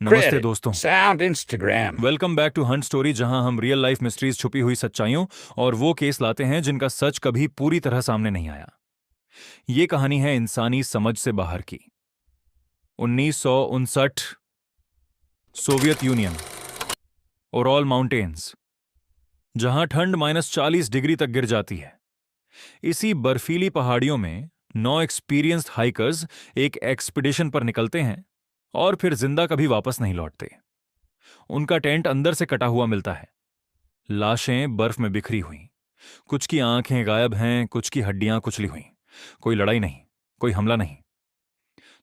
नमस्ते Credit. दोस्तों। Sound Instagram. Welcome back to hunt story, जहां हम रियल लाइफ मिस्ट्रीज, छुपी हुई सच्चाइयों और वो केस लाते हैं जिनका सच कभी पूरी तरह सामने नहीं आया। ये कहानी है इंसानी समझ से बाहर की। 1959, सोवियत यूनियन, ओरल माउंटेन्स, जहां ठंड -40 डिग्री तक गिर जाती है। इसी बर्फीली पहाड़ियों में 9 एक्सपीरियंस्ड हाइकर्स एक एक्सपीडिशन पर निकलते हैं और फिर जिंदा कभी वापस नहीं लौटते। उनका टेंट अंदर से कटा हुआ मिलता है, लाशें बर्फ में बिखरी हुई, कुछ की आंखें गायब हैं, कुछ की हड्डियां कुचली हुई। कोई लड़ाई नहीं, कोई हमला नहीं।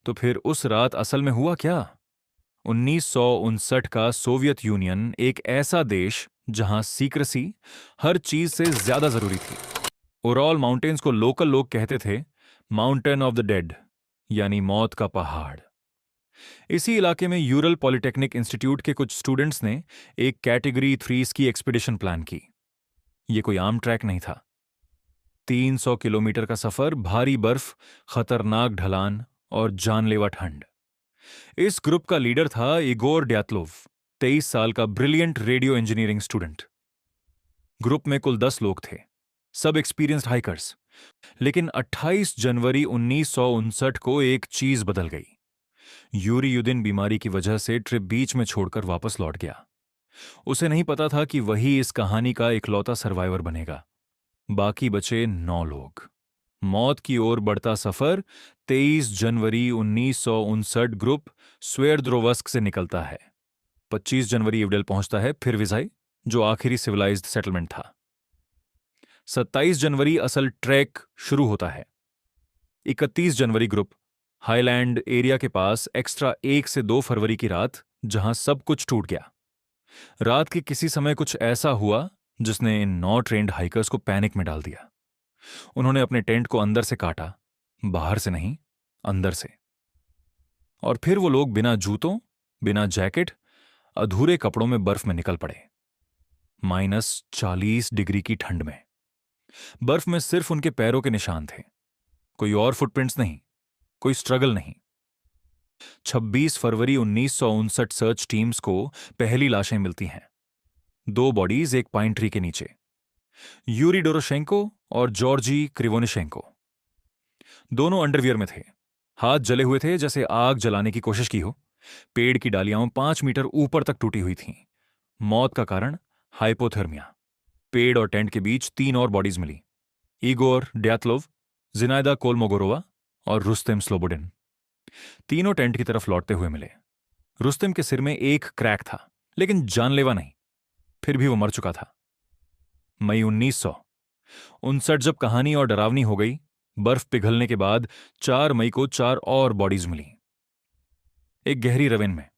तो फिर उस रात असल में हुआ क्या? 1959 का सोवियत यूनियन एक ऐसा देश जहां सीक्रेसी हर चीज से ज्यादा जरूरी थी। उरॉल माउंटेन्स को लोकल लोग कहते थे माउंटेन ऑफ द डेड, यानी मौत का पहाड़। इसी इलाके में यूरल पॉलिटेक्निक इंस्टीट्यूट के कुछ स्टूडेंट्स ने एक कैटेगरी 3 की एक्सपीडिशन प्लान की। ये कोई आम ट्रैक नहीं था। 300 किलोमीटर का सफर, भारी बर्फ, खतरनाक ढलान और जानलेवा ठंड। इस ग्रुप का लीडर था इगोर ड्यातलोव, 23 साल का brilliant radio engineering student. Group में कुल 10 लोग थे, सब एक्सपीरियंस्ड हाइकर्स। लेकिन 28 जनवरी 1959 को एक चीज बदल गई। यूरी युदिन बीमारी की वजह से ट्रिप बीच में छोड़कर वापस लौट गया। उसे नहीं पता था कि वही इस कहानी का इकलौता सर्वाइवर बनेगा। बाकी बचे 9 लोग। मौत की ओर बढ़ता सफर। 23 जनवरी 1959 ग्रुप स्वेर्द्रोवस्क से निकलता है। 25 जनवरी इवडेल पहुंचता है, फिर विजाई, जो आखिरी सिविलाइज्ड सेटलमेंट था। 27 जनवरी असल ट्रैक शुरू होता है। 31 जनवरी ग्रुप हाईलैंड एरिया के पास एक्स्ट्रा 1 से 2 फरवरी की रात, जहां सब कुछ टूट गया। रात के किसी समय कुछ ऐसा हुआ जिसने इन 9 ट्रेंड हाइकर्स को पैनिक में डाल दिया। उन्होंने अपने टेंट को अंदर से काटा, बाहर से नहीं, अंदर से। और फिर वो लोग बिना जूतों, बिना जैकेट, अधूरे कपड़ों में बर्फ में निकल पड़े। -40 डिग्री की ठंड में। बर्फ में सिर्फ उनके पैरों के निशान थे, कोई और फुटप्रिंट्स नहीं, कोई स्ट्रगल नहीं। 26 फरवरी 1959 सर्च टीम्स को पहली लाशें मिलती हैं। 2 बॉडीज एक पाइन ट्री के नीचे, यूरी डोरोशेंको और जॉर्जी क्रिवोनिशेंको। दोनों अंडरवियर में थे, हाथ जले हुए थे जैसे आग जलाने की कोशिश की हो। पेड़ की डालियां 5 मीटर ऊपर तक टूटी हुई थीं। मौत का कारण हाइपोथर्मिया। पेड़ और टेंट के बीच 3 और बॉडीज मिली, इगोर ड्यातलोव, जिनाइदा कोलमोगोरोवा और रुस्तेम स्लोबोडिन। तीनों टेंट की तरफ लौटते हुए मिले। रुस्तेम के सिर में एक क्रैक था, लेकिन जानलेवा नहीं, फिर भी वो मर चुका था। मई 1959 जब कहानी और डरावनी हो गई। बर्फ पिघलने के बाद 4 मई को 4 और बॉडीज मिली, एक गहरी रवेन में।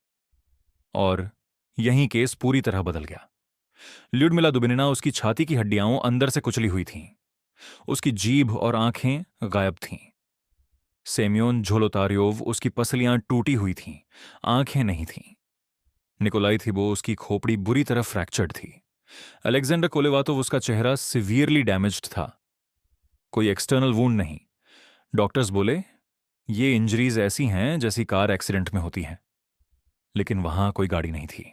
और यहीं केस पूरी तरह बदल गया। ल्यूडमिला दुबिनिना, उसकी छाती की हड्डियां अंदर से कुचली हुई थीं। उसकी जीभ और आंखें गायब थीं। सेम्योन झोलोतार्योव, उसकी पसलियां टूटी हुई थीं, आंखें नहीं थीं। निकोलाई थिबो, उसकी खोपड़ी बुरी तरह फ्रैक्चर्ड थी। अलेक्जेंडर कोलेवातोव, उसका चेहरा सिवियरली डैमेज्ड था, कोई एक्सटर्नल वूंड नहीं। डॉक्टर्स बोले ये इंजरीज ऐसी हैं जैसी कार एक्सीडेंट में होती हैं। लेकिन वहां कोई गाड़ी नहीं थी।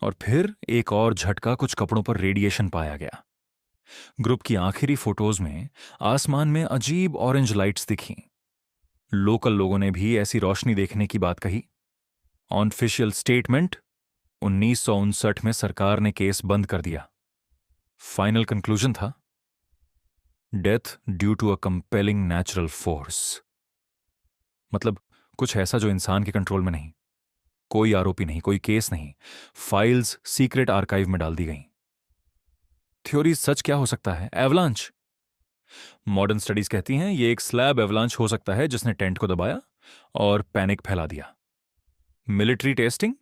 और फिर एक और झटका, कुछ कपड़ों पर रेडिएशन पाया गया। ग्रुप की आखिरी फोटोज में आसमान में अजीब ऑरेंज लाइट्स दिखीं। लोकल लोगों ने भी ऐसी रोशनी देखने की बात कही। ऑफिशियल स्टेटमेंट, 1959 में सरकार ने केस बंद कर दिया। फाइनल कंक्लूजन था death due to a compelling natural force. मतलब कुछ ऐसा जो इंसान के कंट्रोल में नहीं। कोई आरोपी नहीं, कोई केस नहीं, फाइल्स सीक्रेट आर्काइव में डाल दी गईं। थ्योरी सच क्या हो सकता है? एवलांच। मॉडर्न स्टडीज कहती हैं ये एक स्लैब एवलांच हो सकता है जिसने टेंट को दबाया और पैनिक फैला दिया। मिलिट्री टेस्टिंग,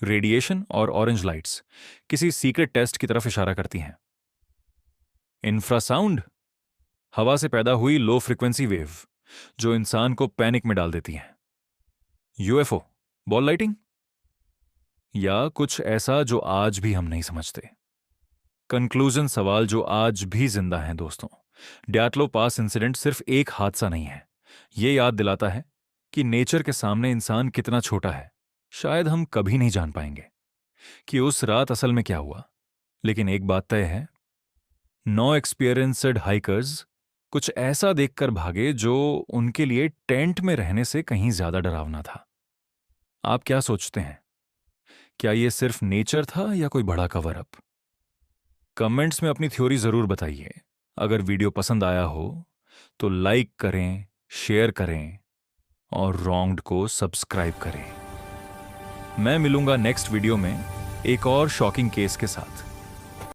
रेडिएशन और ऑरेंज लाइट्स किसी सीक्रेट टेस्ट की तरफ इशारा करती हैं। इंफ्रासाउंड, हवा से पैदा हुई लो फ्रीक्वेंसी वेव जो इंसान को पैनिक में डाल देती है। यूएफओ, बॉल लाइटिंग, या कुछ ऐसा जो आज भी हम नहीं समझते। कंक्लूजन सवाल जो आज भी जिंदा हैं दोस्तों। डैटलो पास इंसिडेंट सिर्फ एक हादसा नहीं है, ये याद दिलाता है कि नेचर के सामने इंसान कितना छोटा है। शायद हम कभी नहीं जान पाएंगे कि उस रात असल में क्या हुआ, लेकिन एक बात तय है, 9 एक्सपीरियंस्ड हाइकर्स कुछ ऐसा देखकर भागे जो उनके लिए टेंट में रहने से कहीं ज्यादा डरावना था। आप क्या सोचते हैं? क्या यह सिर्फ नेचर था या कोई बड़ा कवर अप? कमेंट्स में अपनी थ्योरी जरूर बताइए। अगर वीडियो पसंद आया हो तो लाइक करें, शेयर करें और रॉन्ग्ड को सब्सक्राइब करें। मैं मिलूंगा नेक्स्ट वीडियो में एक और शॉकिंग केस के साथ।